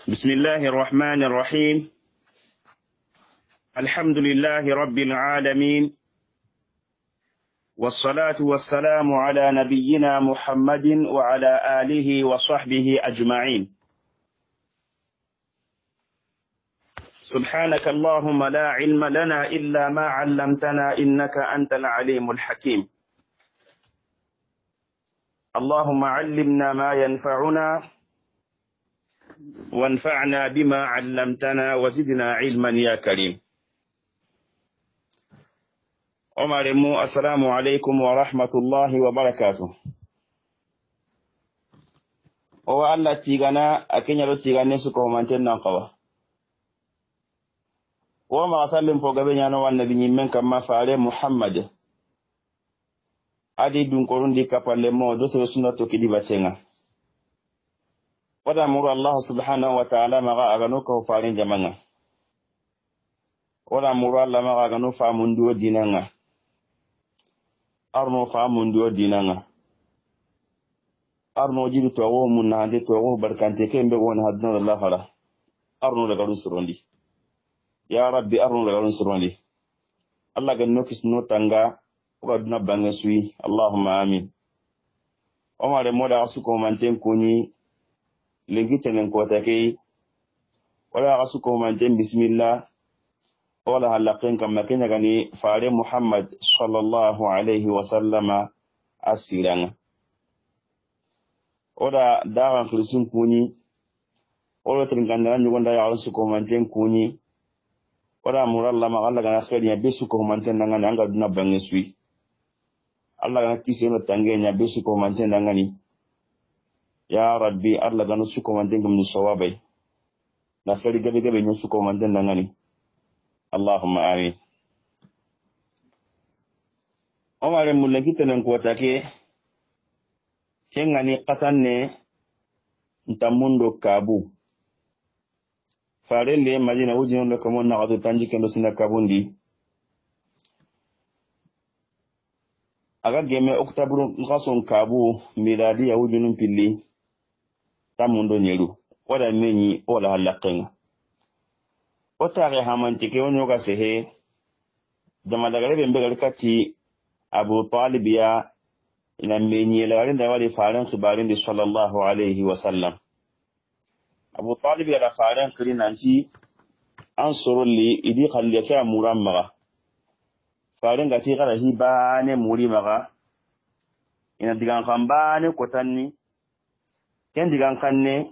بسم الله الرحمن الرحيم. الحمد لله رب العالمين، والصلاة والسلام على نبينا محمد وعلى آله وصحبه أجمعين. سبحانك اللهم لا علم لنا إلا ما علمتنا إنك أنت العليم الحكيم. اللهم علمنا ما ينفعنا وانفعنا بما علمتنا وزدنا علما يا كريم. عمر مو السلام عليكم ورحمة الله وبركاته. o Allah tigana akenya do tigane su ko manten nan qawa o ma sallim po gabe nyano wan nabi nyimmen kam ma faare Muhammad adi dun ko rundi kapalle mo do se sunna to kidi batenga wada muru Allah subhanahu wa ta'ala maga agano ko faare jamanga wada muru Allah maga agano fa mundu dinanga arno fa mundu dinanga arno jidu to wo mun na de to wo barkante kembe wona hadna Allah hala arno daga rusurondi ya rabbi arno daga rusurondi Allah ga nokis no tanga ko duna bange sui Allahumma amin. Omare moda asuko manten kuni legitenen ko take wala asuko manten bismillah wala halaqen kam makenya gani faare Muhammad sallallahu alaihi wasallama asiranga oda dawan krisun kuni oda tringanda nyugonda ya asuko manten kuni oda muralla ma Allah gana khaiya besuko manten nangani anga duna bange sui Allah gana kiseno tangenya besuko manten nangani ya rabbi Allah gana suko manten gum sawabai na khari gabe gabe nyu suko manten nangani Allahumma amin. Omare mulaki tenen ko take kengani qasanne ntamundo kabu farelle madina wujino do kamon na gado tanji kendo sina kabundi aga geme oktabru ngason kabu miladi ya wujino pilli tamundo nyelu wala menyi wala halaqenga otare hamantike wonyo ga sehe jama daga rebe mbegal kati Abu Talib ya ina menyi la garin da wali faran khibarin di sallallahu alaihi wasallam. Abu Talib ya da faran kirinanci an surulli idi khalle ka muramma faran ga ti gara hibane muri maga ina digan kambane kotanni ken digan kanne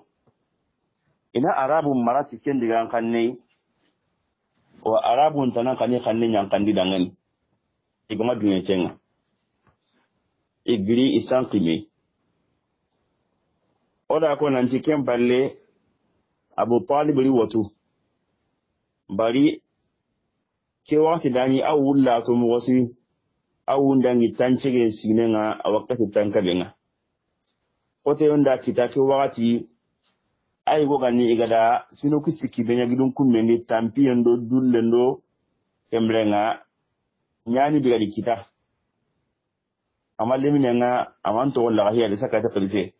ina arabu marati ken digan kanne wa arabun tanan kanne kanne nyan kandi dangan igama dunya cenga igri isankime oda ko nan cikin balle Abu Talib ri watu bari ke wati dani awulla to mu wasi awundangi tancige sinenga a wakati tankabenga kote yonda kitake wakati ay go ganni igada sino kusiki benya gidun kummeni tampi yondo dullendo kembrenga nyani bigadi kita amalle minenga amanto wala hiya de sakata polise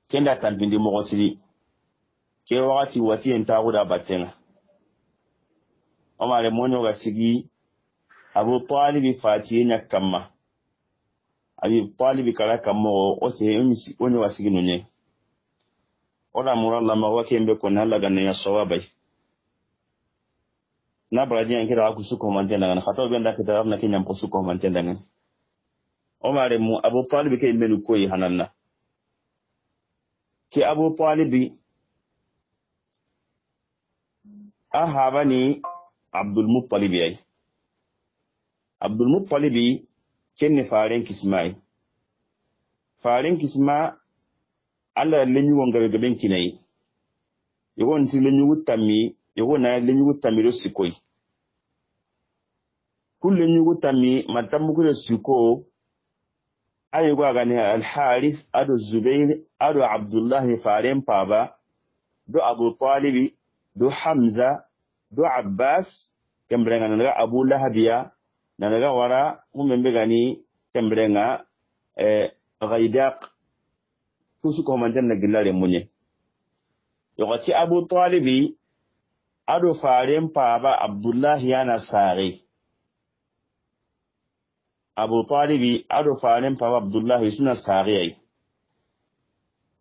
kenda tampindi mo gosiri ke wakati wati entaguda batenga omare monyo gasigi Abu Talib fati nyakamma Abu Talib kala kammo o se onyo wasigi nonye ola muralla ma wakembe ko nalla ganne ya sawabai na braji an kira ku suko mantenda ngana khataw benda kitab na kinyam ko suko mantenda ngana omare mu Abu Talib ke melu koyi hananna ki Abu Talib ahabani Abdul Muttalib ay Abdul Muttalib kenni faren kisma Allah lenyu wonga gaben kinai yogon ti lenyu wutami yogon na lenyu wutami do sikoi kul lenyu wutami matamu ko siko ayo ga gani Al Harith adu Zubair adu Abdullah faren paba do Abu Talib do Hamza do Abbas kembrenga na Abu Lahabiya na daga wara mumbe gani kembrenga Ghaidaq kusu ko manten na gillare munye yogati Abu Talibi ado faren paba Abdullahi yana sare Abu Talibi ado faren paba Abdullahi suna sare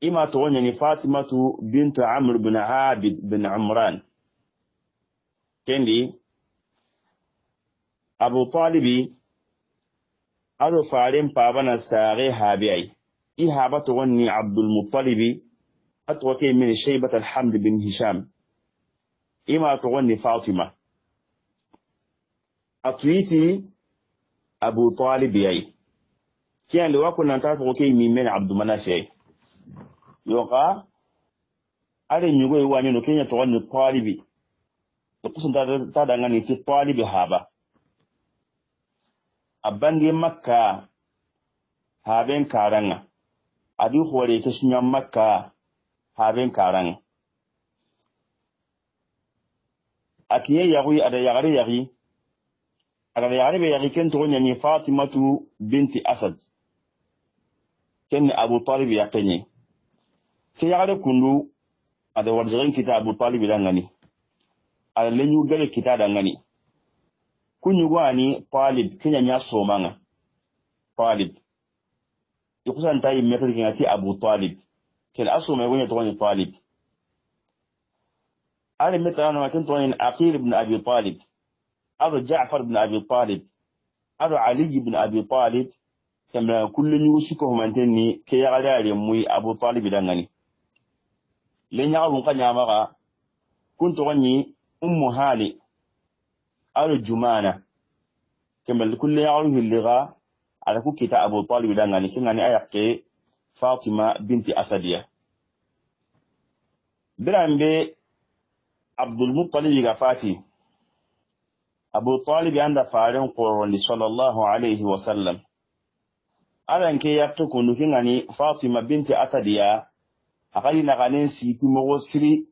ima to wanya ni Fatimatu bintu Amr bin Abid bin Umran kendi Abu Talibi ado faren paba na sare habiyai i haba to wani Abdul Muttalibi atwake min Shaybat al-Hamd bin Hisham ima to wani Fatima atwiti Abu Talib yayi kiyan da wako nan ta to ke mi men Abdul Manaf yayi yoga are mi go wani no kenya to wani Talibi to kusun ta da ngani ti Talibi haba abange Makka haben karanga adi hore ke sunya Makka haben karanga akiye yawi ada yagari be yagi ken to nyani Fatimatu binti Asad ken Abu Talib yakenye ke yagare kundu ada warjarin kita Abu Talib dangani ala lenyu gale kita dangani kunyu gwani Talib kenya nya somanga Talib yukusan tayi mekri ngati Abu Talib ken aso me gonya to wani Talib ala metana ma ken to wani Aqil ibn Abi Talib أبو جعفر بن أبي طالب أبو علي بن أبي طالب كما كل يوسكهم أنتني كي يغلى موي أبو طالب دangani لن يعلم قد يعمغا كنت غني هالي أبو جمانة كما كل يعلم اللغة على كتا أبو طالب دangani كنغني أيقى فاطمة بنت أسدية بران بي عبد المطلب غفاتي Abu Talib anda faren qur'ani sallallahu alayhi wa sallam alan ke yakto kunu kingani Fatima binti Asadiya akali na ganen siti mogo siri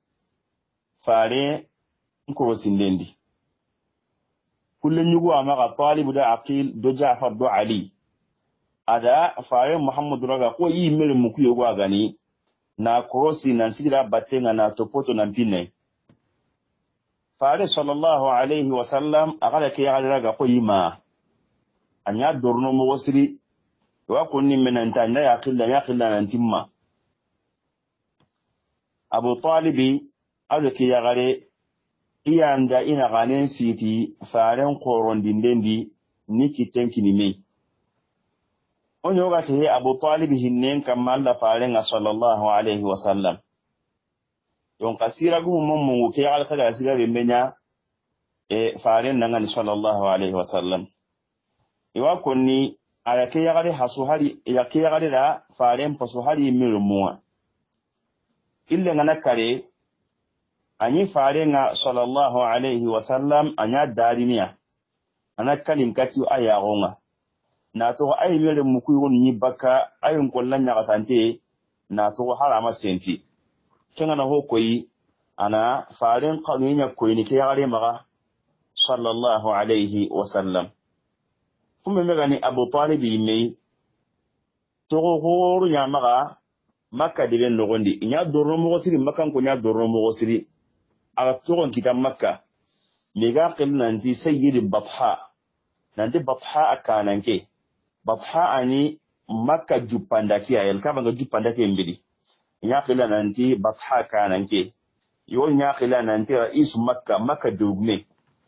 fare ko sindendi kullu nyugo amaga Talib da Aqil do Ja'far do Ali ada fare Muhammad raga ko yi mere muku yogo agani na krosi na sira batenga na topoto na mpine fare sallallahu alayhi wa sallam agala ke yagala ga ko yima anya dorno mo wasiri wa kunni menanta nda yaqilla nan timma Abu Talibi ado ke yagale iyanda ina ganen siti faren koron dindendi niki tenkini me onyo ga se Abu Talibi hinnen kamalla faren sallallahu alayhi wa sallam yon kasira gu mun ke al kaga siga be menya faren nan sallallahu alaihi wasallam iwa konni ala ke yagare hasu hari ya ke yagare da faren pasu hari mirmuwa ille ngana kare anyi faren sallallahu alaihi wasallam anya dariniya ana kalin kati aya gonga na to ay mere muku woni baka ayun kollan nya kasante na to harama senti kenga na hokoyi ana faren qanunya koyni ke yagare maga sallallahu alayhi wa sallam kuma megani Abu Talib yimi to horu nya maga Makka de ben nogondi nya dorno mo siri makan ko nya dorno mo siri ala to gon kitam Makka mega qil nanti sayyid Batha nanti Batha akananke Batha ani Makka jupanda kiya el kaba ga jupanda ke mbidi nyaqila nanti Batha kananke yon nyaqila nanti rais Makka dugme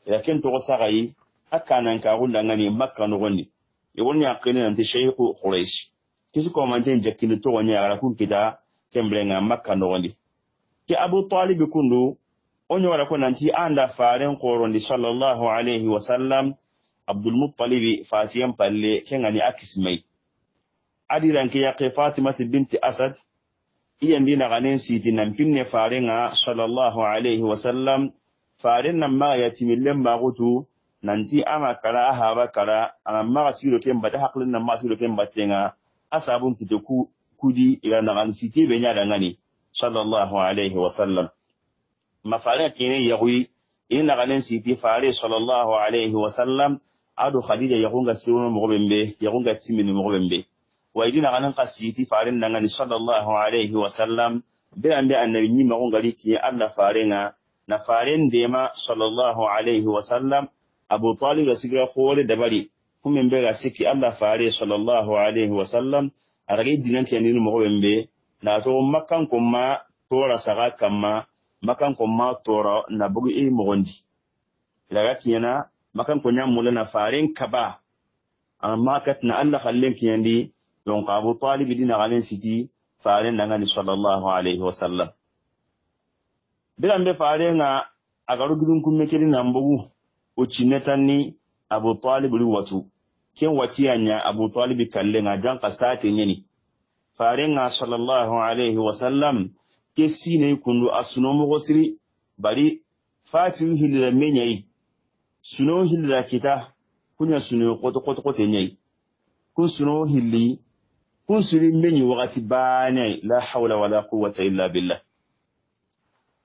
lakin to sagai akanan ka gunda ngani Makka no gondi yon nyaqila nanti Sheikh Quraysh kisu ko manten jakini to wonya ara kun kita kembrenga Makka no gondi ki Abu Talib kundu onyo wala ko nanti anda faren qorondi sallallahu alayhi wa sallam Abdul Muttalib Fatiyam palle kengani akismai adiran ki yaqi Fatimah binti Asad iyan dina ganen siti nan pinne farenga sallallahu alayhi wa sallam faren nan ma yatimillen magutu nanti ama kala ahaba kala amma gasiro ken bada haklin nan ma siro ken batenga asabun kiteku kudi ila nan siti be nya dangani sallallahu alayhi wa sallam mafaren kine yawi ina ganen siti fare sallallahu alayhi wa sallam adu Khadija yagunga siruno mogobembe yagunga timini mogobembe wa idina ganan qasiti faren nan sallallahu alayhi wa sallam birambe annabi ni ma ngali ki Allah farenga na faren dema sallallahu alaihi wasallam Abu Talib asigira khore dabari kuma mbe ga siki Allah fare sallallahu alaihi wasallam arage dinan ke ni mo wembe na to makkan kuma tora saga kamma makkan kuma tora na bugu e mo gondi daga kiyana makkan ko nyam mulana faren kaba amma katna Allah khallen kiyandi don Abu Talib dina galen siti faren dangani sallallahu alaihi wasallam birambe farenga agaru gudun kunne kiri nambugu o cinetanni Abu Talib ri watu ken watiyanya Abu Talib kallenga jan qasate nyeni farenga sallallahu alaihi wasallam ke sine kundu asuno mo gosiri bari fatin hilila menyai suno hilila kita kunya suno koto nyai kun suno hilli kun suri menyi wakati bane la hawla wala quwwata illa billah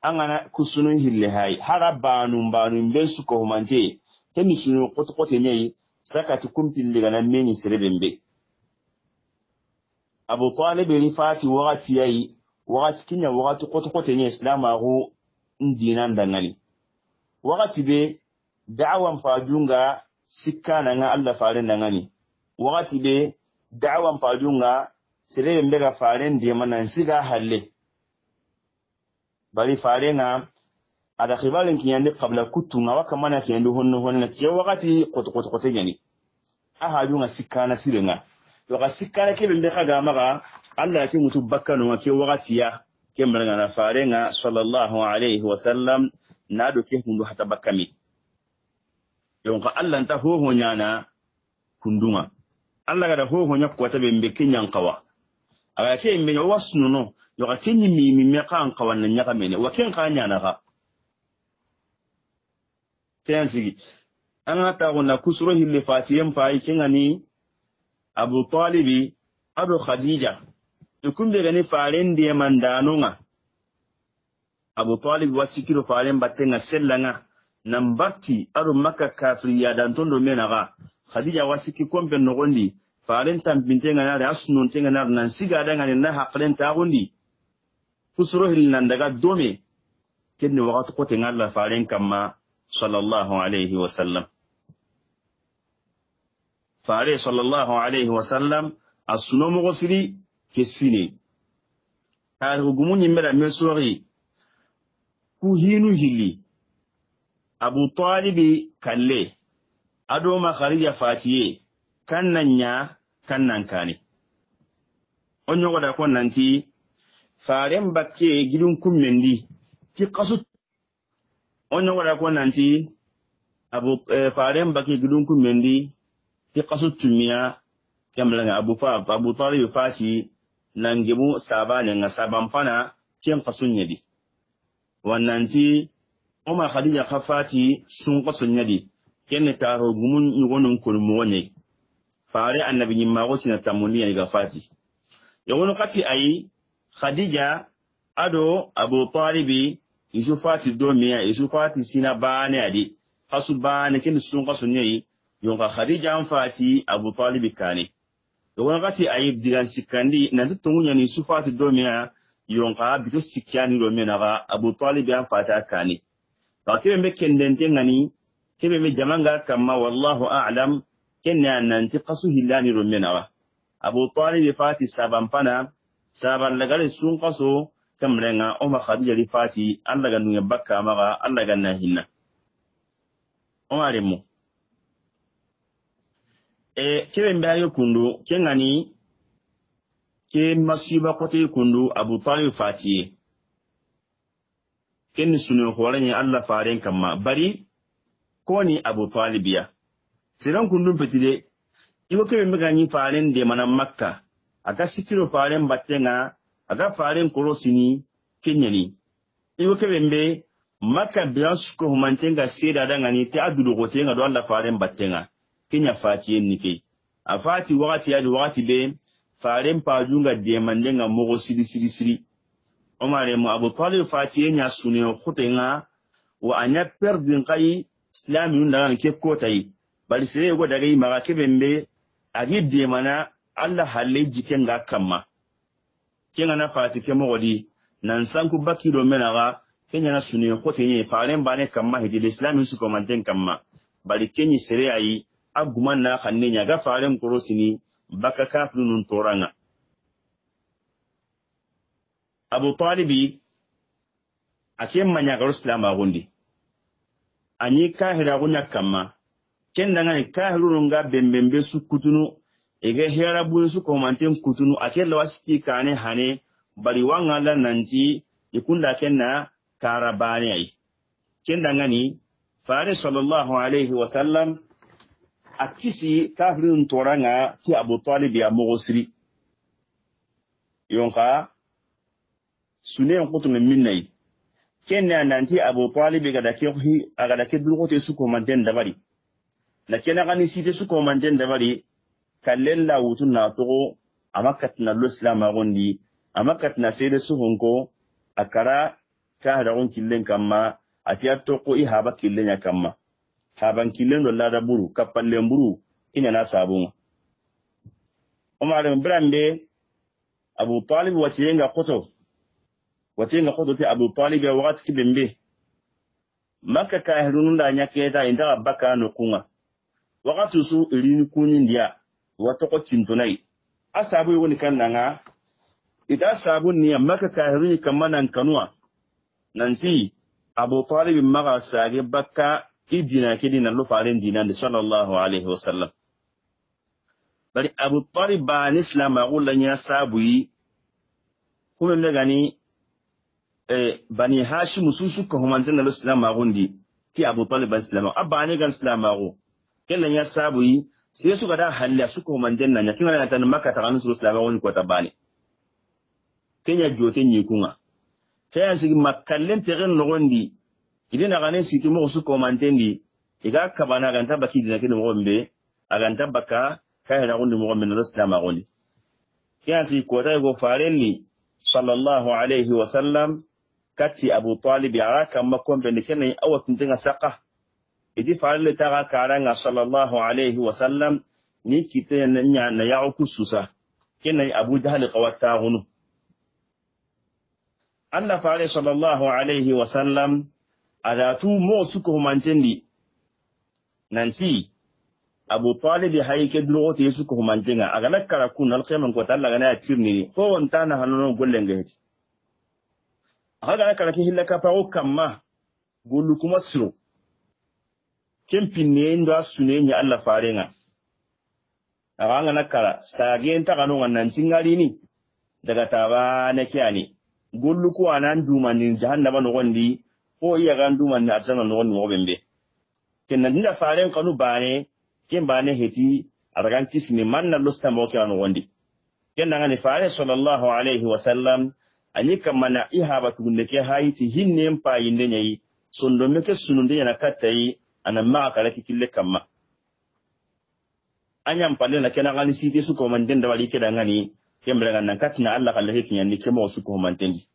angana kusunun hille hay harabanu banu bensu ko humante temi sunu koto nyai sakati kumpille gana menyi serebembe Abu Talib rifati wakati yayi wakati kinya wakati koto nyai islamahu ndinan dangali wakati be da'wan fajunga sikana nga Allah faren dangani wakati be da'wan fajunga serebembe ga faren de manan siga halle bari farenga ada khibalin kiyande qabla kutunga waka mana kiyande honno ke wakati koto nyani aha junga sikana sirenga waka sikana ke bembe kaga maga Allah ke mutu bakkano ke wakati ya ke mbaranga na farenga sallallahu alaihi wasallam nado ke hundu hata bakkami yonka Allah nta ho nyana kundunga Allah gada ho nya kwata bembe kinyan kawa aga ke me wasnuno yoka kinyi mi me kan kawan nan nyaka mene waken ka nyana ka tensi an ta gona kusuro hille fatiyem fai kingani Abu Talibi ado Khadija tukumbe gani faren de mandanonga Abu Talib wasikiro faren batenga sellanga nambati ado Makka kafiriya dan tondo menaga Khadija wasiki kombe nogondi faren tampintenga na asnun tenga na nan siga danga na haqlen ta gondi kusuro hilnan daga dome kenni wakati ko tenga Allah faren kamma sallallahu alaihi wasallam fare sallallahu alaihi wasallam asuno mo gosiri kesine har hugumunyi mera mesori ku hinu hili Abu Talibi kalle ado ma Khadija fatiye kannan kane onyo goda ko nanti faren bakke gidun kummendi ti qasu onyo goda ko nanti Abu faren bakke gidun kummendi ti qasu tumiya kamlanga Abu Talib fati nangemu sabane nga sabampana ken qasun yadi wannanti Oma Khadija khafati sun qasun yadi kenne taro gumun yugonun kulmu wonye fare annabi nyimma gosina tamuniya ga fati yawon kati ayi Khadija ado Abu Talibi isu fati domiya isu fati sina bane adi kasu bane ken sun qasun yayi yonka Khadija an fati Abu Talibi kane yawon kati ayi digan sikandi na tutungunya ni isu fati domiya yonka bito sikyani do menaga Abu Talibi an fata kane kebe me kendente ngani kebe me jamanga kama wallahu a'lam kenna nanti qasu hilani do menaga Abu Talib fati sabampana saban lagare sun qaso kamrenga o ma Khadija li fati Allah ga nunya bakka maga Allah ga na hinna o maremo kebe mbayo kundu kengani ke masiba kote kundu Abu Talib fati ken sunu horani Allah faren kamma bari koni Abu Talibiya siran kundum petide iwo kebe megani faren de manan Makka aga sikiro faren battenga aga faren korosini kenyani iwo kebe mbe Makka biyan suko humantenga seda dangani te adudu gotenga do Allah faren battenga kenya fati nike afati wakati yadi wakati be faren pajunga de mandenga mogo siri Omar mu Abu Talib fati nya sunu khutenga wa anya perdin kai islami nda ke kotai bali sire go daga maga kebembe agi de mana Allah halle jiken ga kamma kenga na fati ke mogodi nan sanku bakilo menaga kenya na suni khote ni faren bane kamma hidi l'islam su komanten kamma bari kenyi sere ayi aguman na khanne nya ga faren korosini baka kafirun toranga Abu Talibi akem manya ga islam agundi anyi kahira gunya kamma kenda ngani kahirun ga bembembe su kutunu ege hera bu su komanten kutunu akella wasiki kane hane bari wangala nanti ikunda kenna karabani ai kenda ngani fare sallallahu alaihi wasallam akisi kafirun toranga ti Abu Talib ya mogosri yonka sunen kutunga minnai kenna nanti Abu Talib ga dake dulgote su komanten dabari na kena gani site su komanten dabari kallella wutuna to amakatna l'islam agondi amakatna sede su honko akara ka da on killen kamma atiya to ko ihaba killen ya kamma haban killen do lada buru kapallen buru kinya na sabun Umar bin Brande Abu Talib watiyenga koto ti Abu Talib ya wakati kibembe maka kahirun da nyake da inda baka no kunga wakati su irini kunin dia wato ko tintonai asabu woni kannanga ida sabun ni maka kahirun kamanan kanwa nanti Abu Talib maga sage baka idina kidina lo faren dinan sallallahu alaihi wasallam bari Abu Talib ba ni islam agulan ya sabuyi kuma ne gani bani hashim susu ko humantan na islam agundi ti Abu Talib islam abani gan islam agu kellan ya sabuyi sai su gada halla su ko humantan nan kin ran tan makka ta kanu islam agundi ko tabani kenya jote nyi kunga kaya sigi makallen tegen nogondi idina gane siki mo su ko mantendi iga kabana ganta baki dina kidi mo mbe aganta baka kaya na gondi mo mbe no islam agundi kaya sigi ko tay go farelli sallallahu alaihi wasallam kati Abu Talib ya kan makon be kenai awatin dinga saqa idi farelle ta ga karanga sallallahu alaihi wasallam ni kite nya na ya kususa kenai Abu Jahl qawata gunu Allah fare sallallahu alaihi wasallam adatu mo suko humantendi nanti Abu Talib hayke drote suko humantenga agala kara kun alqiyam ko talla gana tirni ko wonta na hanuno gollenge heti aga kala ki hillaka fa o kamma golu kuma siro kempinne ndo asune nya Allah farenga aga nakara sage nta kanu wannan tingari ni daga taba na kiyani gollu ko anan dumanin jahannama no gondi ko iya gan duman arjana no gondi mo bembe kenan dinda faren kanu bane ken bane heti aragan kisni manna losta mo kanu gondi kenan ngani fare sallallahu alaihi wasallam ani kamana ihabatu gunke haiti hinne mpa yinde nyai sondo meke sununde yana katai ana ma kala kille kamma anyam pande na kenan ngani siti su ko manden da wali kedan ngani kembere nan katna Allah kallahi kinyanni kemo su ko mantendi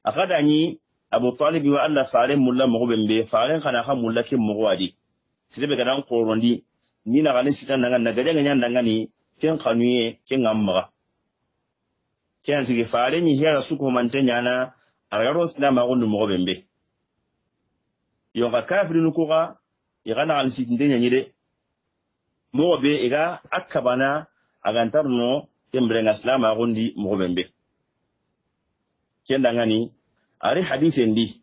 akada ni Abu Talib wa Allah faren mulla mo bembe faren kana ha mulla ke mo wadi sibe gadan qorondi ni na ganin sitan nan na gaje ganyan dan ngani ken kanuye ken amma ken sige faren ni hera su ko mantenya na argaro sna ma gondu mo bembe yo ga kafirin ko ga igana al sitin denya nyide mo be iga akabana agantarno kembrenga islama gondi mo bembe kenda ngani ari hadith ndi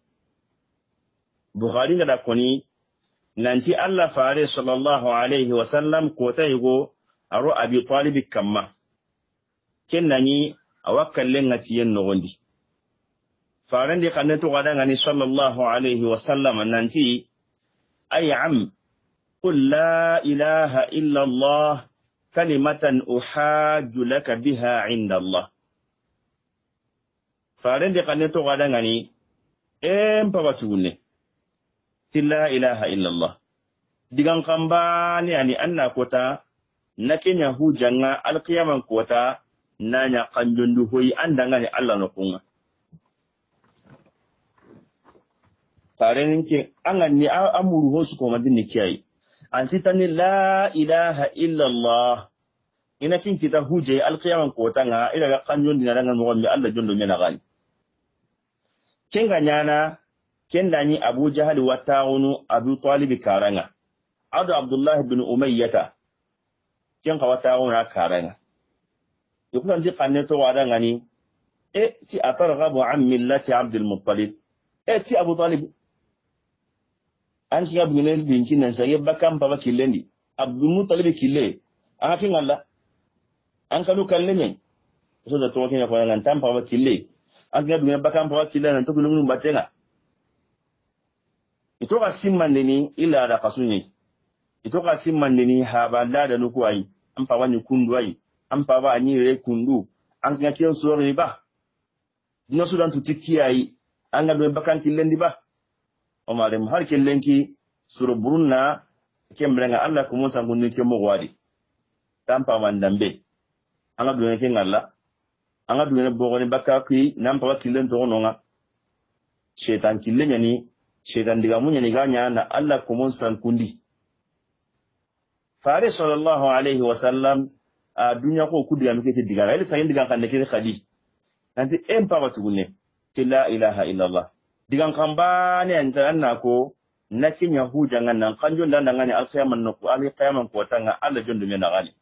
Bukhari ngada koni nanti Allah fare sallallahu alaihi wasallam ko tayigo aro Abi Talib kamma kennani awakkallen ngati yen no gondi farande kanne to gada ngani sallallahu alaihi wasallam nanti ay am qul la ilaha illa Allah kalimatan uhajju laka biha inda Allah farende kanne to gada ngani mpabatuune la ilaha illa Allah digan kambani ani anna kota na kenya hujanga alqiyaman kota nanya kanjondu hoyi andanga ni Allah no kunga fareninke angani amuru hosu ko madini kiyai antitani la ilaha illa Allah ina kin kita huje alqiyaman kota nga ila ga kanjondi na dangan mo Allah jondo mena gani kenga nyana kendani Abu Jahal wa ta'unu Abu Talib karanga adu Abdullah ibn Umayyah kenga wa ta'una karanga yukulan di kanne to wada ngani ti atarghabu an millati Abdul Muttalib ti Abu Talib an ki abu ne binkin nan sai bakam baba killendi Abdul Muttalib kille an fi ngalla an kanu kalle ne so da to kenya ko nan tam baba kille an ga dunya bakam baba kille nan to kulun batenga ito ka simmandeni ila da kasuni ito ka simmandeni ha ba la da nuku ai an fa wani kundu ai an fa ba ani re kundu an ga kiyo so ba dina sudan tu tikki ai an ga do bakan killendi ba o ma dem har killenki suru burunna kembrenga Allah ko musa ngunni ke mo wadi tampa mandambe an ga do ne ngalla an ga do ne bogoni bakaki nan pa killen to nonga shetan killenya ni shedan diga munya ni ganya na Allah ko mun san kundi fare sallallahu alaihi wasallam a dunya ko kudiga muke te diga ile sai diga kan ne ke khadi nanti empa watune la ilaha illallah diga kan ba ne anta annako nakin yahuda nan kanjon dan ngani alqiyaman no ko alqiyaman ko tanga Allah jondu me na gani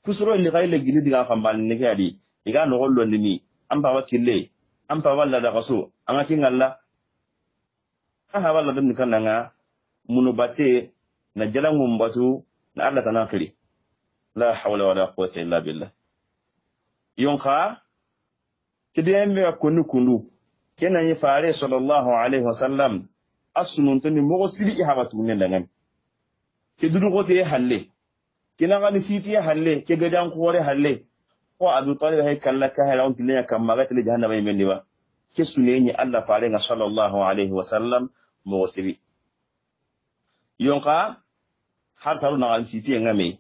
kusuro li gaile gili diga kan ba ne ke adi diga no gollo ni amba wakille amba walla da kaso amakin Allah aha wala dum kan nga munubate na jalan mumbatu na Allah tanakiri la hawla wala quwwata illa billah yonka kidembe kunu kenan yi fare sallallahu alaihi wasallam asunun tani mo sili habatu ne dangan kidudu gote halle kina gani siti halle ke gadan kore halle ko Abu Talib hay kallaka halawun tinya kamma gatele jahannama yemendi ba ke suneni Allah fare nga sallallahu alaihi wasallam mawasiri yonka har saru na alsiti ngame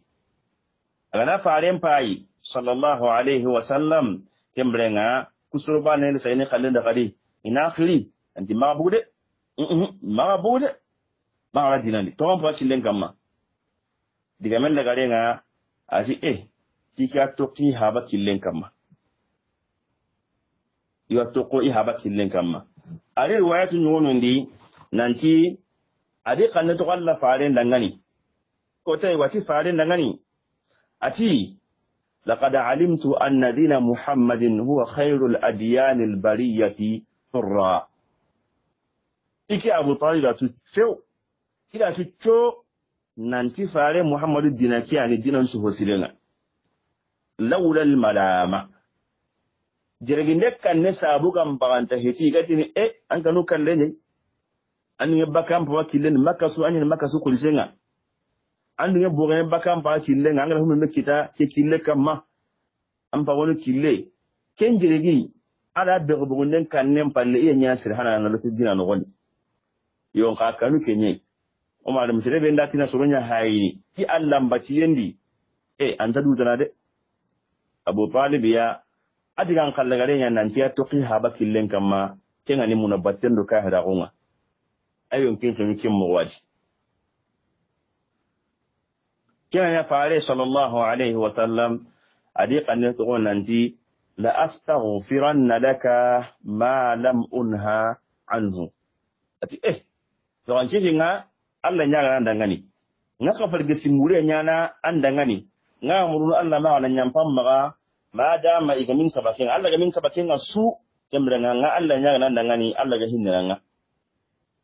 agana faren pai sallallahu alaihi wasallam kembrenga kusurba ne sai ne kallin da kadi ina khiri anti mabude ma dinani to on pa killen kamma diga men daga renga asi tika toki haba killen kamma yo toko I haba killen kamma ari riwayatu nyono ndi nanti adi kanne to Allah faren dangani ko tay wati faren dangani ati laqad alimtu anna dina muhammadin huwa khairul adyan al bariyati hurra iki Abu Talib tu feu ila tu cho nanti fare muhammadu dinaki ani dinan su hosirenga lawla al malama jirginde kan ne sabu kan baganta heti gatini an kanu kalle ne an yi bakan pa killen makasu an yi makasu kulisenga an yi bogen bakan pa killen an ga humme kita ke kille kamma an pa woni kille ken jirgi ala be bogen kan ne palle iya nya sir hana na lutu dina no woni yon ka kanu kenye o ma dum sire be ndati na soronya hayni ki Allah mbati yendi an tadu dana de Abu Talib ya adigan kallagare nya nan tiya toqi haba killen kamma kenga ni munabatten do ka hada gonga ayon kin kin mo wadi kenga ya fare sallallahu alaihi wasallam adiqan ne to nanti la astaghfiranna laka ma lam unha anhu ati to an kinga Allah nya ga ndangani ngaka farge simure nya na andangani nga murun Allah ma wala nyampam maga ma dama igamin ka bakin Allah gamin ka bakin su kemrenga nga Allah nya nan dangani Allah ga hinna nga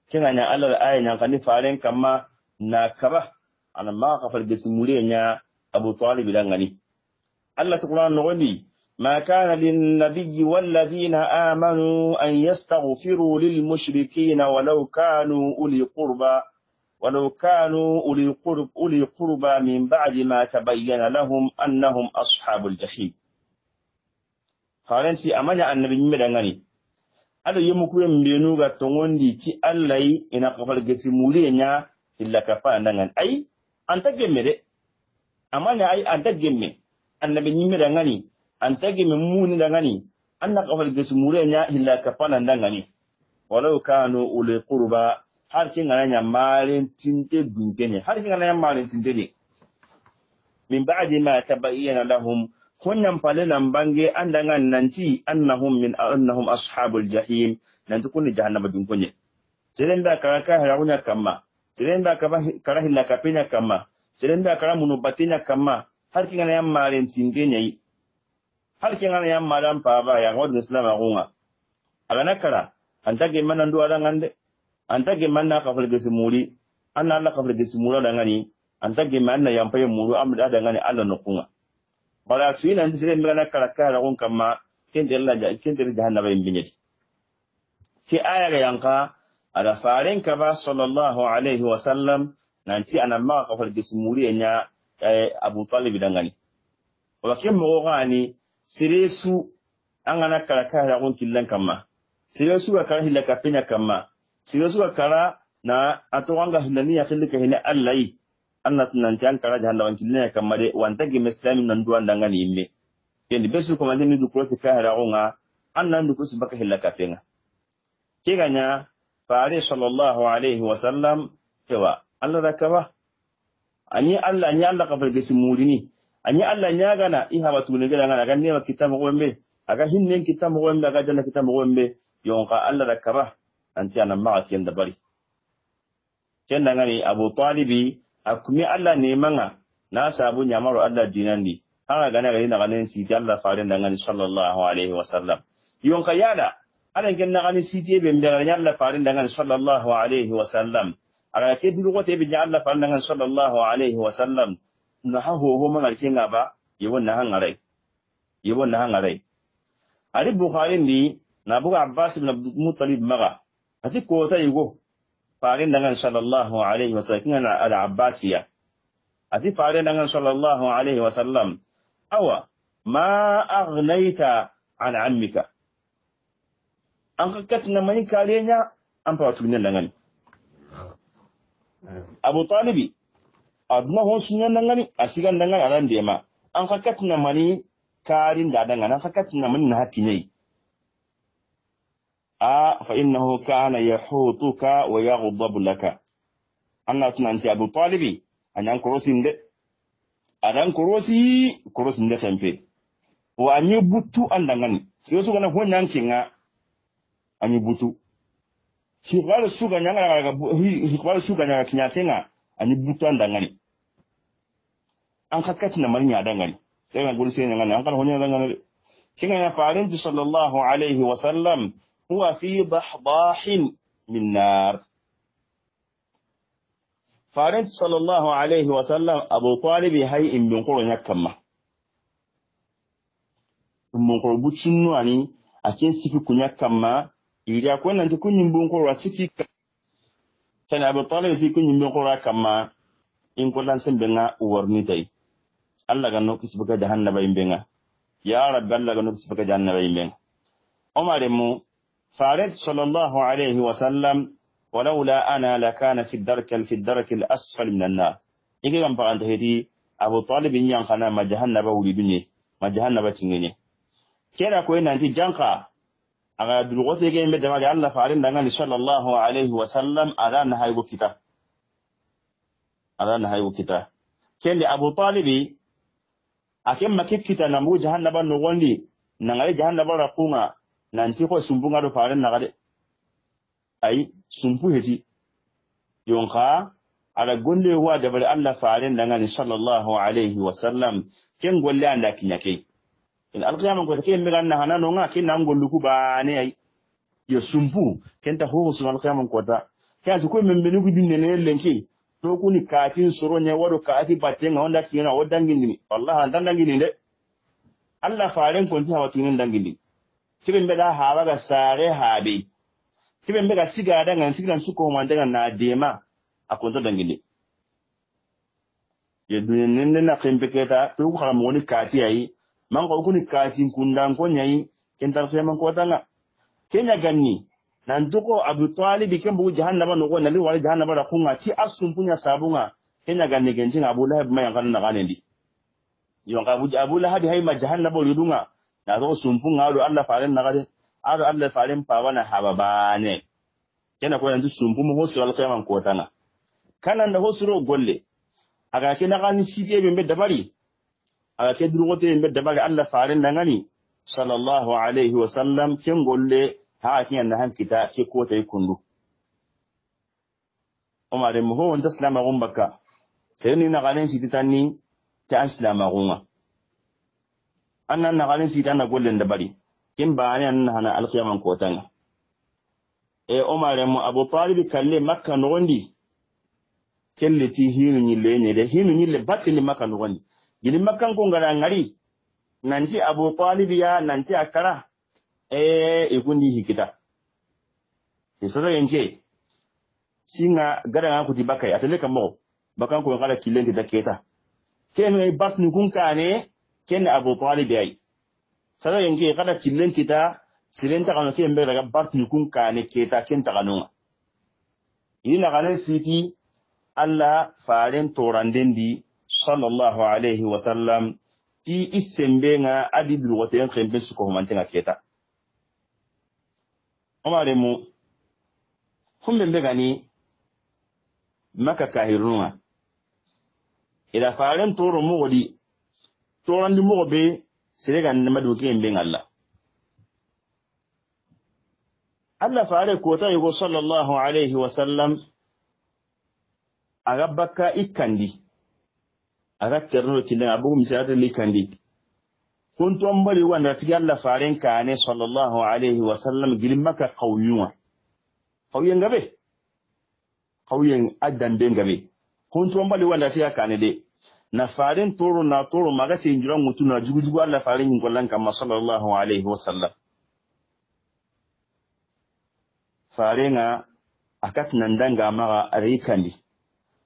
kinga nya Allah ayi nya kan faren kama na kaba ana ma ka farge simure nya Abu Talib dangani Allah subhanahu wa ta'ala ما كان للنبي والذين آمنوا أن يستغفروا للمشركين ولو كانوا أولي قربى من بعد ما تبين لهم أنهم أصحاب الجحيم قالنتي أمانا النبي مدغني ألا يمكن بينوغا تونغوندي تي ألاي إنا قفل جسمولينا إلا كفا نغن أي أنت جمد أمانا أي أنت جمد النبي مدغني antagi memuni dangani anna qafal gesmure nya illa kapana dangani walau kanu uli qurba har kinga nya malin tinte dunkene har kinga nya malin tinte ni min ba'di ma tabayyana lahum honyan pale lambange andangan nanti annahum ashabul jahim nanti kunni jahannama dunkonye serenda karaka haragunya kama serenda karahilla kapenya kama serenda karamuno batinya kama har kingana yamma rentindenya yi har kingana yamma dan paba ya ngod islam agunga agana kara antage manan do adangande antage manna ka fulge simuri anna Allah ka fulge simura dangani antage manna yampaye muru amda dangani Allah nokunga wala tuina ndi sire mbana karaka haragun kama kende jahannama imbinyeti ki aya ga yanka ada faren ka ba sallallahu alaihi wasallam nanti anamma ka fulge simuri nya Abu Talib dangani wakin mo gani siresu an ana karaka da gon killan kamma siresu ka kara hilla kapenya kamma siresu ka kara na atowanga hillani ya khillika hina allai annat nan tan kara jahanda wan killan kamma de wanta gi muslimin nan duwan dangani imme kendi besu ko mandini du krosi ka hada gonga annan du kusi baka hilla kapenga kiganya fare sallallahu alaihi wasallam tewa Allah rakaba anyi Allah ka farge simurini anyi Allah nya gana iha watu ne gana ngana ganne wa kitabu gombe aga hinnen kitabu gombe aga janna kitabu gombe yonka Allah rakaba anti ana ma ken da bari ken da ngani Abu Talibi akumi Allah ne manga na sabu nyamaro Allah dinandi anga gana gani na ganen si Allah farin da ngani sallallahu alaihi wasallam yonka yada adan ken na gani si te be mbe Allah farin da ngani sallallahu alaihi wasallam aga ke dulu ko te bi Allah fa nan sallallahu alaihi wasallam na ha ho man alkin ba yewon na hangarai ari Bukhari ni na Abu Abbas ibn Abdul Muttalib maga ati ko ta yugo farin nan sallallahu alaihi wasallam al Abbasiya ati farin nan sallallahu alaihi wasallam awa ma aghnaita an ammika an kakatna mai karenya an fa tunin nan Abu Talibi aduna ho sunan nangani asigan dangan alan dema an kakatna mani karin da dangan an kakatna mani na hatinai fa innahu kana yahutuka wa yaghdab laka anna tunanti Abu Talibi anyan korosin de adan korosin de tempe wa anyi butu andangani sai su gana honyan kinga anyi butu hikwalu suga nyanga kinyatenga ani butu andangani an kakati na marinya dangani sai na gurse nyanga an kan honya dangani kinga ya farinti sallallahu alaihi wasallam huwa fi dahdahin min nar farinti sallallahu alaihi wasallam Abu Talib hay in bin qoro nyakamma mun ko bucunno ani akin siki kunyakamma iri akwai nan kunyin bin qoro siki kana Abu Talib siki kunyin bin qoro kamma in ko dan sen benga warni tay Allah ganno kisbuka jahannaba imbenga ya rabbi Allah ganno kisbuka jahannaba imbenga Umar mu farid sallallahu alaihi wasallam ولولا أنا لكان في الدرك الأسفل من النار إذا كان فأنت هدي أبو طالب ينقنا ما جهنم ولدني ما جهنم تنيني كنا كوينا أنت جنقا أغا دلغوثي جيم بدمال الله فعلن دعاني صلى الله عليه وسلم أرانا هايبو كتا كن أبو طالب أكيم مكيب كتا نمو جهنم نغني نغالي جهنم رقونا نانتي خو سنبونا فعلن نغالي ai sun fuheti yonka ala golle wa da bari Allah faren da ngani sallallahu alaihi wasallam ken golle anda kinyake in alqiyam ko take mi ganna hanano nga kin nan gollu ku ba ne ai yo sumpu ken ta ho sun alqiyam ko ta kaji ko men menu gudin ne lenki to kuni katin soro nya wado kaati batenga onda kina wodangini ni wallahi dan dangini de Allah faren ko ta watunin dangini kiben beda hawa ga sare habe kiben bega siga dangan sigan suko mandangan na dema akonta dangini ye dunen na kempeketa to ko xam woni kati ayi man ko kuni kati kundan ko nyai kentar fe man ko tanga kenya ganni nan duko Abu Talib ken bu jahannama no gonna li wali jahannama da kunga ti asumpunya sabunga kenya ganni genjin Abu Lahab mai kan na ganendi yon ka Abu Lahab hay ma jahannama lidunga na zo sumpunga do Allah faren na gade ado Allah farin pawana hababane kena ko yanzu sumbu mu hosu alqiyam ko tana kanan da hosu ro golle aga kina gani sidiye be dabari aga ke durgote be dabaga Allah farin dangani sallallahu alaihi wasallam ken golle ha kin na hankita ke ko tay kundu umare mu ho on taslama gumbaka sai ni na ganin sititani ta aslama gunga annan na ganin sitana gollen dabari kin baani an hana alqiyaman kotanga umare mu Abu Talib kalle makka nondi kelleti hinu nyille nyede hinu nyille batili makka nondi gili makkan ko ngara ngari nanti Abu Talib ya nanti akara ikundi hikita sasa yenke singa gara nga kuti bakai atele kamo bakan ko ngara kilen kita keta ken ngai batni kun kane ken Abu Talib ai sasa yenke kada kilen kita silenta kanu ken be daga batni kun kane keta ken ta kanu ina kane siti Allah faren torandendi sallallahu alaihi wasallam ti isembe nga abidul woten kembe suko humantenga keta omare mu kumbe mbegani maka kahirunga ila faren toro mo wodi torandi mo be serega namadu kembe ngalla Allah fare kota yugo sallallahu alaihi wasallam agabaka ikandi aga terno kila abu misata likandi kuntu ambali wanda tigi Allah faren kane sallallahu alaihi wasallam gilimaka qawiyuma qawiyen gabe qawiyen addan ben gabe kuntu ambali wanda siya kane de na faren toro na toro maga sinjira mutu na jugujugu Allah faren ngollan kama sallallahu alaihi wasallam farenga akat nandanga maga arikandi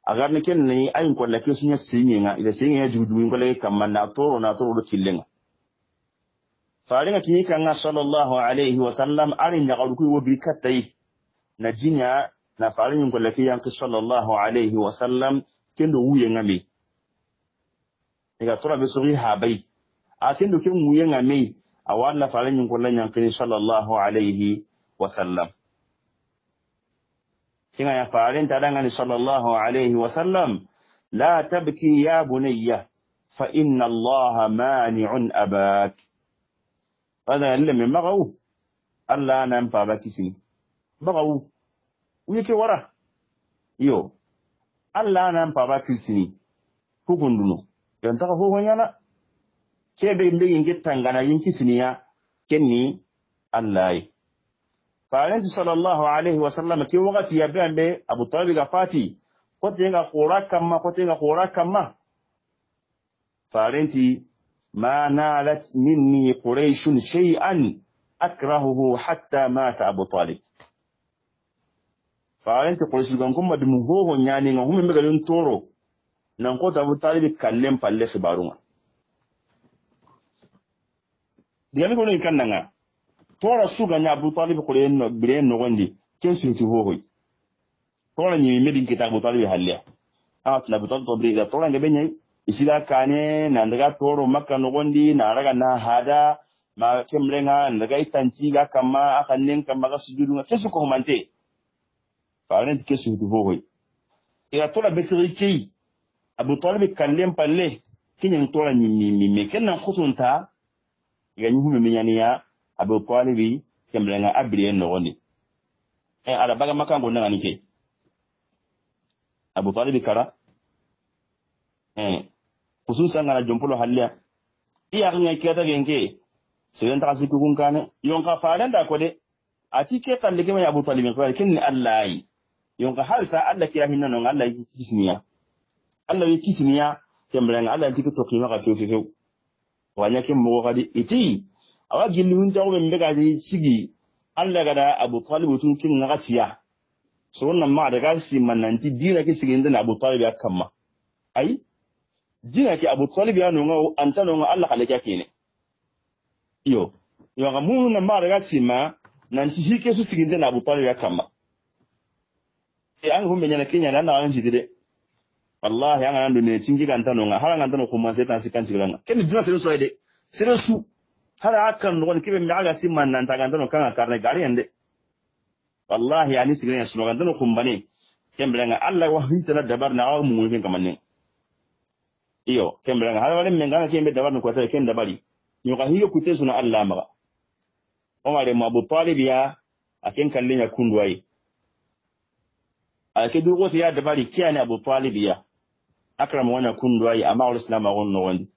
agar ne ken ne ayin ko la ke sunya sinyenga ida sinyenga jugujugu ngolay kama na toro do killenga faringa kini kanga sallallahu alaihi wasallam arin ya garuku wo bi katai na jinya na farin ko laki yanki sallallahu alaihi wasallam kendo wuye ngame ega tora be sori habai a kendo ken wuye ngame a wala farin ko lan yanki sallallahu alaihi wasallam kinga ya farin tadanga ni sallallahu alaihi wasallam la tabki ya bunayya fa inna allaha mani'un abak هذا اللي من مغو الله أنا مفابا كيسين مغو ويكي ورا يو الله أنا مفابا كيسين كوكوندونو ينتقى هو يانا كيبه مبين جتانغانا ينكيسينيا كني الله فعلنت صلى الله عليه وسلم كي وقت يبين بي أبو طالب غفاتي قلت ينغا خورا كما فعلنت ما نالت مني قريش شيئا أكرهه حتى مات أبو طالب فأنت قريش لكم مدموه يعني هم مغلون تورو نقول أبو طالب كلم بالله خبارونا ديالي قولوا إنكان نغا تورا سوغا ني أبو طالب قرين برين نغندي كن سيتي هوهي تورا ني مدين كتا أبو طالب حاليا أبو طالب بريد تورا نغبيني isila kane na ndaga toro maka nogondi na raga na hada ma kemrenga ndaga itanci ga kama akannen kama ga sujudu kesu ko humante faran kesu du boy ila tola besiri ki Abu Talib kallem palle kinyen tola ni me kenan khutunta ga nyi hume nyaniya Abu Talib kemrenga abriye nogondi ala baga maka ngonna ngani ke Abu Talib kara khususan ngana jompolo halya iya nga keta genke seren ta siku kun kane yonka faran da ko de ati ke kan leke mai Abu Talib ko ken Allah yi yonka har sa Allah kira hinna non Allah yi kisniya kembran Allah tiki to kima ka fefe wanya ken mo gadi iti awa gilun tawo be mbega sigi Allah gada Abu Talib tun kin ngatiya so wannan ma daga si mananti dina ke sigi inda Abu Talib ya kamma ai dina ke Abu Talib ya nunga antano nga Allah kale kake ne yo ga mun na ma daga si ma nanti hike su sigi inda Abu Talib ya kamma an humbe nyana Kenya na an jidire wallahi an andu ne tingi kan tano nga haranga tano kuma sai tan sikan sigiranga ken dina sere so ide sere su hara akan no kibe mi aga simman nan ta kan tano kan karne gari ande wallahi yani sigiranga su kan tano kumbane kembrenga Allah wa hitala dabar na awu mun ken kamanne iyo kembra hada wale menga kembe dabar ko ta ken dabari nyoka hiyo kutesu na Allah maga Omar ibn Abu Talib ya aken kallinya kundwai ake dugo ya dabari kiyani Abu Talib ya akram wana kundwai amma al-islam gonno wandi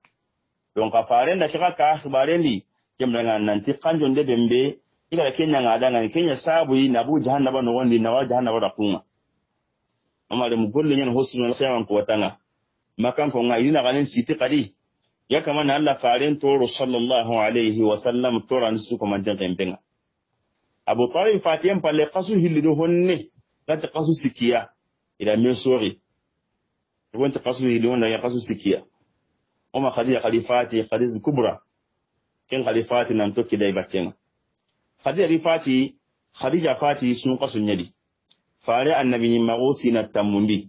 don ka faren da kika ka akhbaren di kembra nanti kanjon de bembe ila kenya ngadanga kenya sabu yi nabu jahannaba no wandi na wa jahannaba da kunga Omar mu golle nyen hosnul khiyam ko watanga makan ko ngai ina ganin siti kadi ya kama na Allah faren toro sallallahu alaihi wa sallam toran su ko man tempenga Abu Talib fatiyam palle qasu hillido honne lati qasu sikiya ila mesori wonta qasu hillido na ya qasu sikiya Oma Khadija khalifati Khadija kubra ken khalifati nan tokki dai batenga Khadija fati sun qasu nyadi fare annabi ni magosi na tamundi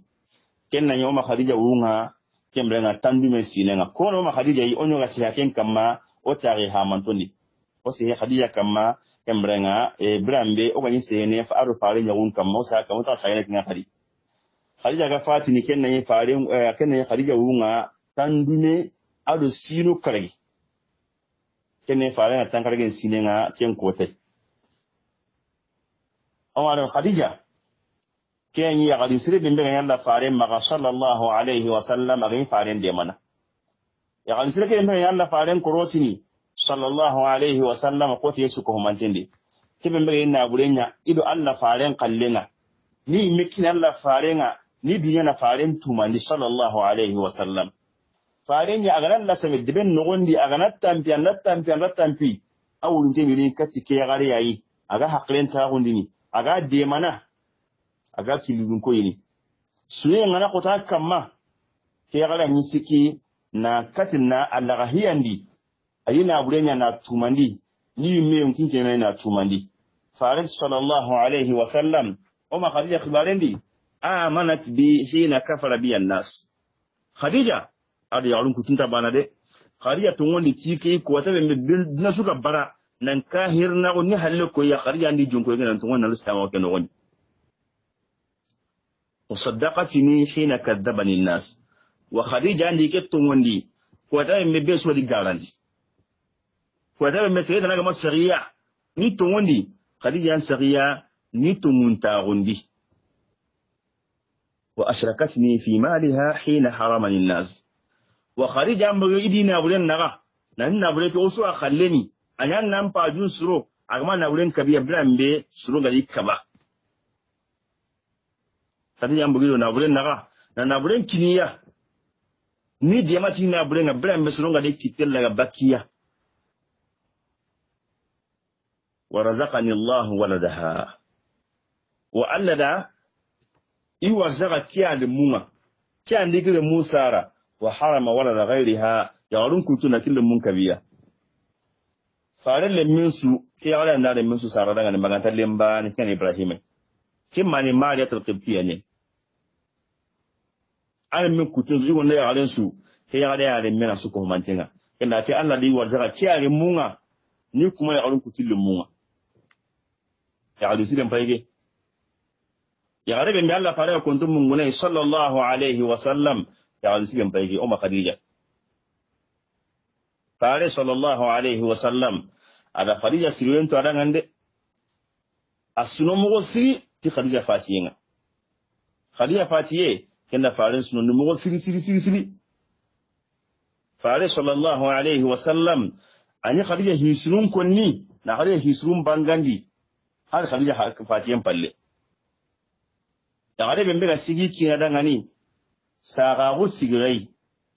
ken na Oma Khadija wunga kembrenga tandume sinenga kono ma Khadija yi onyo gasi haken kama o tari ha mantoni o si Khadija kama kembrenga brambe o ganyi sene fa aro fare nyawun kama o sa kama ta sayene kinga Khadija ga fati ni ken na yi fare ken na Khadija wunga tandume ado sino karagi ken na fare na tankarage sinenga ken kote awara Khadija kenyi ya gadin sire bimbe ga yalla fare maga sallallahu alaihi wa sallam agin faren de mana ya gadin sire bimbe ga yalla faren korosini sallallahu alaihi wa sallam ko te su ko humantinde ke bimbe ga na burenya ido Allah faren kallenga ni mikin Allah farenga ni dunya na faren tumandi sallallahu alaihi wa sallam faren ya agaran la sami diben no gondi aganat tampi awun te ni katike ya gare yayi aga haklen ta gondini aga de mana aga kilun ko yini suye ngana ko ta kamma ke gala nyisiki na katina Allah hiyandi ayina burenya na tumandi ni me yonkin kenan na tumandi farid sallallahu alaihi wa sallam oma Khadija khibarendi amanat bi hina kafara bi an-nas Khadija adi yarun kutunta banade Khadija tungondi tike ko wata be na suka bara nan kahirna ko ni halle ko ya Khadija ndi jonko ngana tungon na lustama ko no woni وصدقتني حين كذبني الناس وخديجة عندي كتوندي كوتا مبيس ودي غاراندي كوتا مسيرة انا كما سريع ني توندي خديجة ان سريع ني تومونتاغوندي واشركتني في مالها حين حرمني الناس وخديجة ام بيدينا بولن نغا نان بولن اوسو اخلني انان نام باجون سرو اغما نابولن كبي برامبي سرو غادي كبا Khadija ambugido na bulen naga na bulen kiniya ni diamati na bulen na bulen mesronga de kitella ga bakiya wa razaqani Allah waladaha wa allada iwa zaga kiya limunga kiya ndigire musara wa harama walada ghairiha yarun kutuna killu munkabiya farelle minsu kiya wala ndare minsu sara daga ne maganta lemba ni kan Ibrahim kimani mariyatul qibtiyya ne an min kutun zuwa ne yaren su ke yaren mena su ko mantinga inda ce Allah dai warzaka kiyare munga ni kuma ya arun kutin munga ya ali sidan faige ya rabe mi Allah fara ko dum mun ne sallallahu alaihi wa sallam ya ali sidan faige umma Khadija fare sallallahu alaihi wa sallam ada Khadija sirwen to ada ngande asuno mo siri ti Khadija fatiyenga Khadija fatiye kenda faren suno mo siri fare sallallahu alaihi wa sallam ani Khadija hisunun konni na Khadija hisunun bangandi har Khadija fatiyen palle da gare bembe ga sigi kina dangani saga go sigirai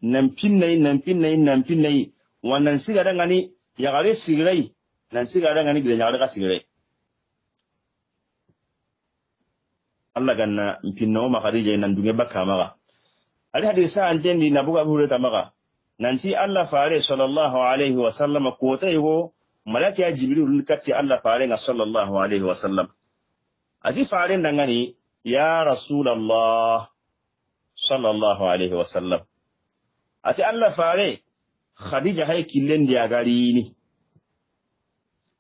nan pinnai wannan siga dangani ya gare sigirai nan siga dangani gidan ya gare sigirai Allah ganna mpinno ma Khadija nan dunge bakka maga ali hadisa antendi na buga bure ta maga nanti Allah fare sallallahu alaihi wa sallam ko tayo malaka jibril katti Allah fare ga sallallahu alaihi wa sallam ati fare dangani ya rasulullah sallallahu alaihi wa sallam ati Allah fare Khadija hay killen dia gari ni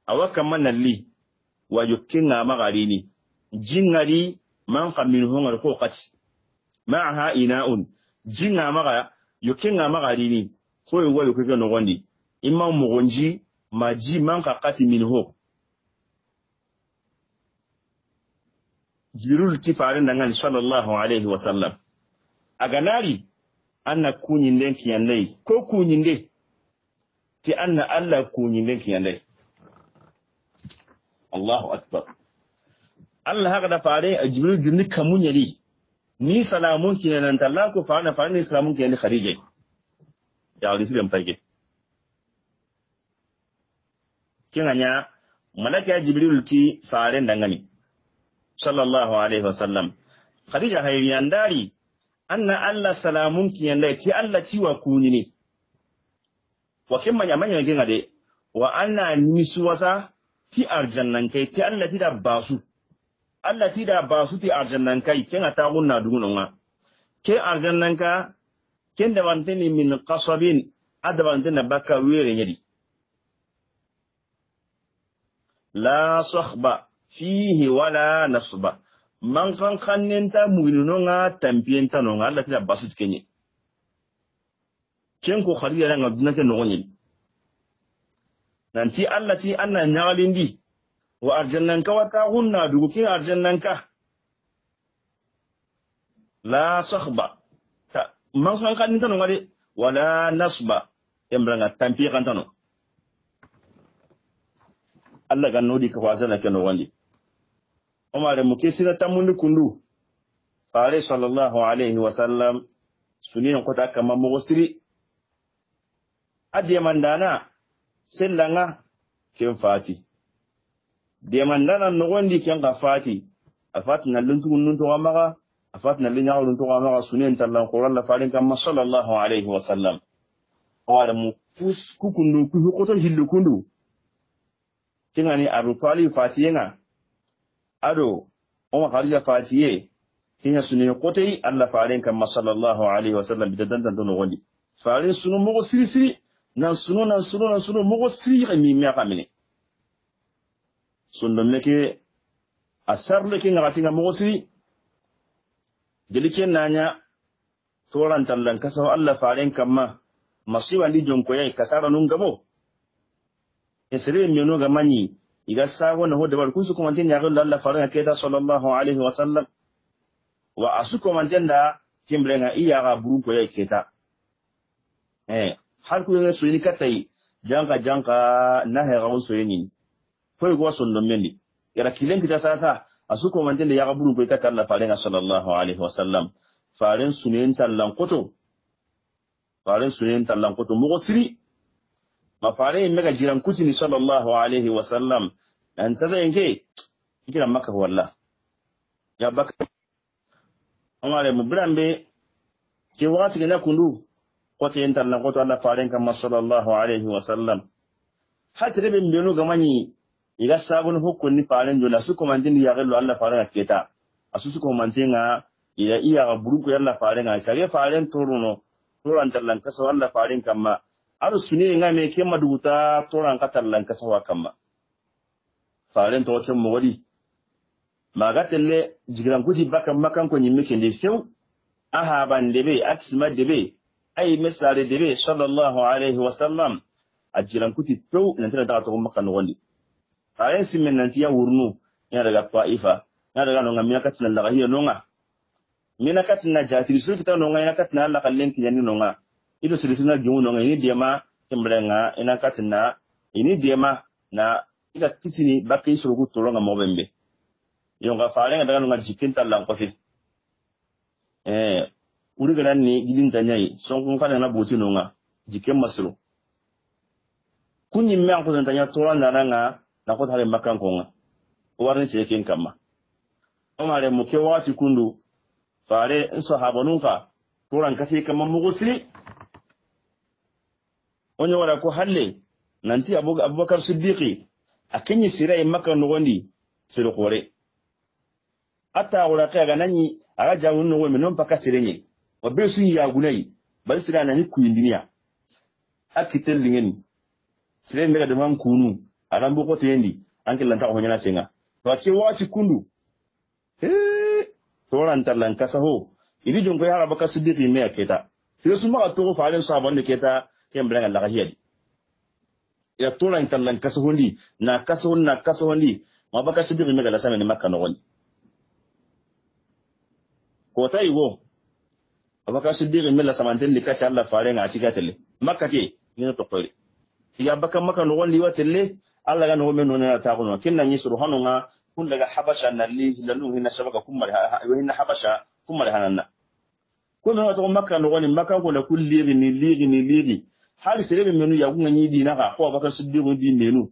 awaka manalli wajukinga magari ni jingari man qamin hongar ko qati ma'aha ina'un jinga maga yokenga magarini ko yo wayo ko no gondi imam mugonji maji man ka kati minho jibril ti farin nan sallallahu alaihi wasallam aganari anna kunyinden kiyandai ko kunyinde ti anna Allah kunyinden kiyandai Allahu akbar Allah haka da fare a jibril gurni kamunyali ni salamun kinan talako fara fara ni salamun kinan khadija ya wali silam fage kinanya malaka jibril ti fare dangane sallallahu alaihi wasallam khadija hayyan dari anna Allah salamun kinan dai ti Allah ti wa kunini wa kin manya gingade wa anna nimisuwasa ti arjannan kai ti Allah ti da basu Allah ti da basu ti arjannan kai ken ata gunna dugunonga ke arjannan ka ken da wanteni min qasabin adawantena baka were nyadi la sakhba fihi wala nasba man kan kannenta mu'minunonga tampiyenta nonga Allah ti da basu ti kenye ken ko khadija nga dunate no ngoni nanti Allah ti anna nyalindi wa arjannanka wata hunna dugu kin arjannanka la sakhba ta man kan tano ngade wala nasba embranga tampi kan tano Allah kan nodi ka wazana kan wandi umare mukisira tamundu kundu fare sallallahu alaihi wasallam sunin ko ta kama mo siri adiya mandana sellanga ken fati de mandana no gondi ken ga fati afat na luntu nuntu amaga afat na linya luntu amaga sunen tallan qur'an la farin kam sallallahu alaihi wasallam wala mu kukundu ku hokoto hillu kundu tingani abu talib fatiyenga ado o khadija fatiye kinya sunen kotai Allah farin kam sallallahu alaihi wasallam bidadan no gondi farin sunu mo siri nan sunu mogo siri mi me kamini sundo meke asarle ke ngati nga mogo siri delike nanya toran tallan kasaw Allah faren kamma masiwa ndi jonko yai kasara nun gabo esere mi no gamani iga sago na hodde bar kunsu kuma tin ya Allah faren keta sallallahu alaihi wasallam wa asuko mantenda timbrenga iya ga buru ko yai keta har ku yanga soyini katai janka na hera won soyini ko go son don mendi yara kilen kita sasa asuko mantende ya gaburu ko kata Allah farenga sallallahu alaihi wasallam faren sunen tallan koto mo siri ma faren mega jiran kutini sallallahu alaihi wasallam an taza yenge kira makka wallah ya baka amare mu brambe ke wati na kundu kote yental na koto Allah faren kama sallallahu alaihi wasallam hatre be mbenu gamani iga sabun hukun ni faren jona su komandin ya gallo Allah faren aketa asusu komandinga ila iya ga buruku Allah faren ga sare faren toruno toran tallan kasa Allah faren kama aru sune ngame ke maduta toran katallan kasa wa kama faren to ken mo wadi magatelle jigiran kuti bakan makan ko nyimme kende few aha bandebe aksima debe ay mesare debe sallallahu alaihi wasallam ajiran kuti pew nantira daga to makka no wondi faren simen nanti ya wurnu ya daga taifa ya daga no ngamia katna daga hiyo nonga mina katna jati su kita nonga ina katna la kallen kiyani nonga ido sirisina gimu nonga ini diama kembrenga ina katna ini diama na ila kisini bakki surugu tolonga mobembe yonga faren daga no ngajikinta lankosi uri ganan ni gidin tanyai son kun kana na boti nonga jiken masru kunyi me an kun tanya toran naranga na ko tare makan konga warin se ken kamma amare mu ke wati kundu fare in sahabanun ka toran kasi kamman mugusri onyo wala ko halle nanti abubakar siddiqi akinyi sirai makan no gondi sir kore ata wala ka ganani aga jawun no women non paka sirenye wabe sun ya gunai bal sira na ni kuyindinia akitel lingeni sire mega de man kunu arambo ko tendi anke lanta ko nyana tenga to ake wati kundu toran tallan kasaho idi jonko ya rabaka siddiqi me aketa sire suma to faare sahaban de keta kembra Allah hiyadi ya tola intallan kasuhundi na kasuhundi mabaka sidiri mega la sama ni makka no woni ko tayi wo abaka sidiri mega sama ntelli kata Allah faare nga ciga telle makka ke ni to koyre ya baka makka no woni watelle Allah ga no men no na ta kuno kinna ni subhanu nga kun daga habasha nalli lalu hinna shabaka kumar hinna habasha kumar hananna kun no to makka no woni makka ko la kulli ni ligi hali serebe menu ya kunga ni dina ka ko baka siddiru di menu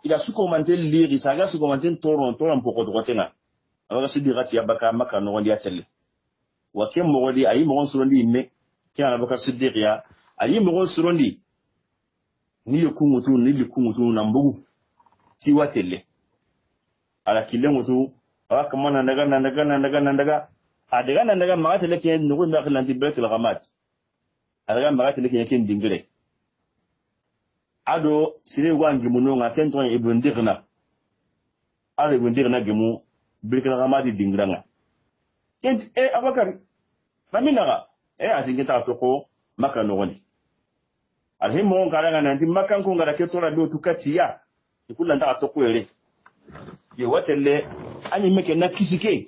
ida suko mantel liri saga suko mantel toron poko to kotenga abaka siddiru ati abaka makka no woni atelle wa kem mo wodi ayi mo surondi me kya abaka siddiru ya ayi mo surondi ni kungutu na mbugu si watelle ala kilengutu abaka mana daga adaga magatele ke nugo me akhlandi brek la gamat adaga magatele ke dingire ado sire wangi munonga kento ibn dirna ala ibn dirna gemu birkina gamadi dingranga kent abakar faminaga atingita toko maka no woni alhimo ngaranga nanti maka ko ngara ketora do tukatiya ikula nda toko ere yo watelle ani meke na kisike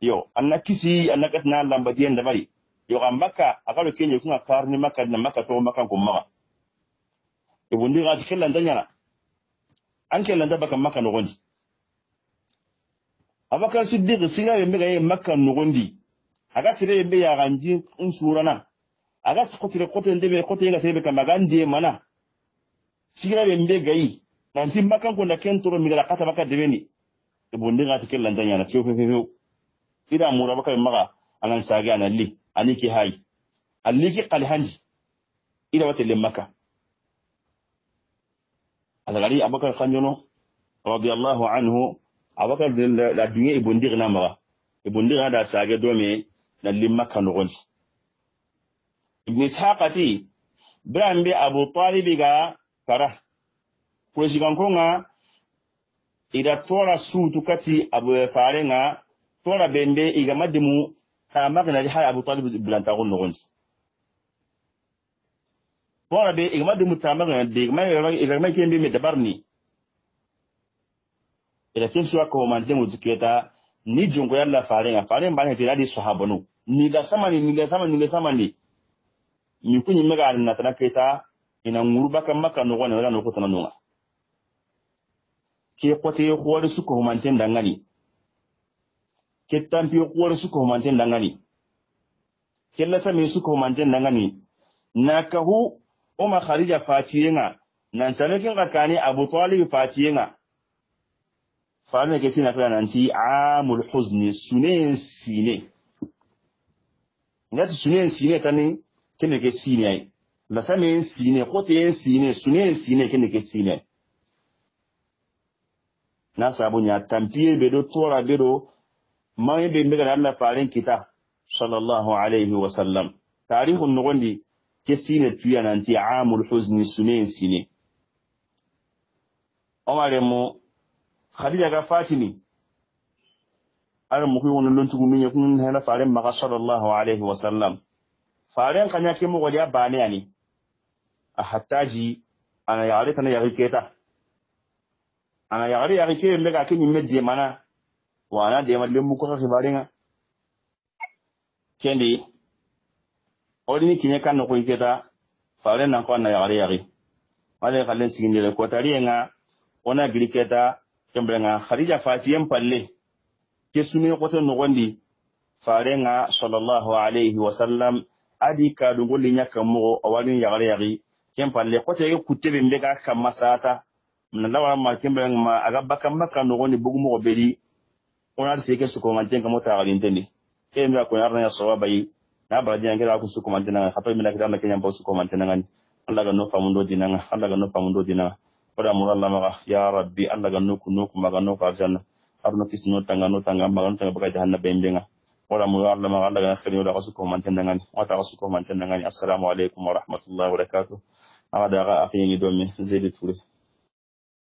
yo anna kisi anna katna lambati enda bari yo gambaka akalo kenye kunga karni maka na maka to maka ko maga ibundi ga tikella ndanyana anke landa baka makka no gondi abaka siddiq singa yembe ga makka no gondi aga sire yembe ya ganji unsurana aga sikotire kote ndebe kote nga sebe kama gandi mana sigira yembe gai nanti makka ko na kentoro mi ga kata baka debeni ibundi ga tikella ndanyana feo ida mura baka maga anan saga analli aniki hay alliki qali hanji ida watele makka alagari abakar khanjono radiyallahu anhu abakar la dunya ibundir namara ibundir da sage dome na limaka no gonsi ibn ishaqati brambe abu talib ga kara ko sigan konga ida tora sutu kati abu farenga tora bende iga madimu ta magna di hay abu talib blanta gon no gonsi tora be igma de mutamaga de igma kembe me dabarni ila kin suwa ko man de mutuketa ni jongo yalla farenga faren ba ne tiradi sahabanu ni da samani ni kunyi mega na tanaketa ina nguruba kan maka no gona wala no kutana nunga ke kote ko su ko man ten dangani ke tampi ko su ko man ten dangani ke la sami su ko man ten dangani nakahu Oma Khadija fatiyenga nan tanakin kakani Abu Talib fatiyenga fane ke sina kala nanti amul huzni sunen sine ngati sunen sine tani kene ke sine ai la same sine kote sine sunen sine kene ke sine na sabu nya tampiye be do tora be do mai be mega Allah farin kita sallallahu alaihi wasallam tarihun nugondi kesine tuya nanti amul huzni sunen sine omare mo khadija ga fatini ar mo ko won lontu ko minye kun hena faren maga sallallahu alaihi wasallam faren kanya ke mo godiya bane ani a hataji ana yare tana yare keta ana yare ke mega kin medje mana wana de malle mu ko khibarenga kendi odini kinye kan no ko iketa faren nan ko na yare wale kalen sigindele ko tarienga ona gliketa kembrenga khadija fatiyem palle kesumi ko to no gondi farenga sallallahu alaihi wasallam adi ka dungoli nyaka mo awalin yare kem palle ko te kutebe mbega kam masasa na lawa ma kembrenga ma aga bakam makka no gondi bugu mo bedi ona seke su ko mantenga mota galinteni kemba ko yarna ya sawabai na baraji ngira ku su ko mantena khato mi nakita na kenya su ko mantena ngani Allah ga no famundo dinanga Allah ga no famundo dinanga oda muralla maga ya rabbi Allah ga no kuno maga no ka janna arno kisno tanga maga no tanga baga jahanna bembenga oda muralla maga Allah ga khiri oda su ko mantena ngani wata su ko mantena ngani assalamu alaikum wa rahmatullahi wa barakatuh ada ga akhi ni domi zedi touré